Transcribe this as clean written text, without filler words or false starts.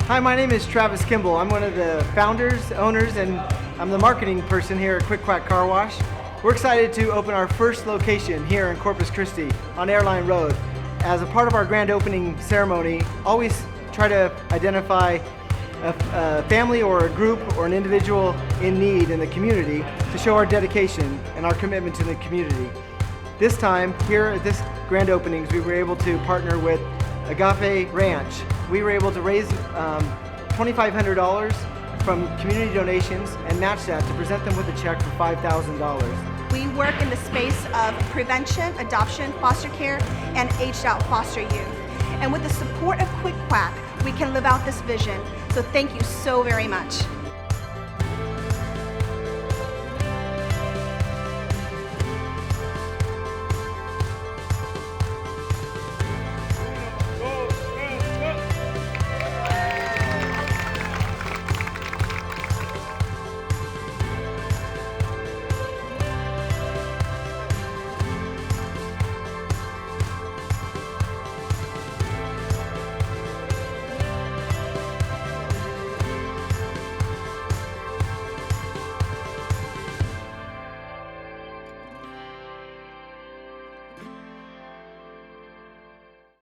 Hi, my name is Travis Kimball. I'm one of the founders, owners, and I'm the marketing person here at Quack Car Wash. We're excited to open our first location here in Corpus Christi on Airline Road. As a part of our grand opening ceremony, always try to identify a family or a group or an individual in need in the community to show our dedication and our commitment to the community. This time, here at this grand openings, we were able to partner with Agape Ranch. We were able to raise $2,500 from community donations and match that to present them with a check for $5,000. We work in the space of prevention, adoption, foster care, and aged out foster youth. And with the support of Quack, we can live out this vision. So thank you so very much.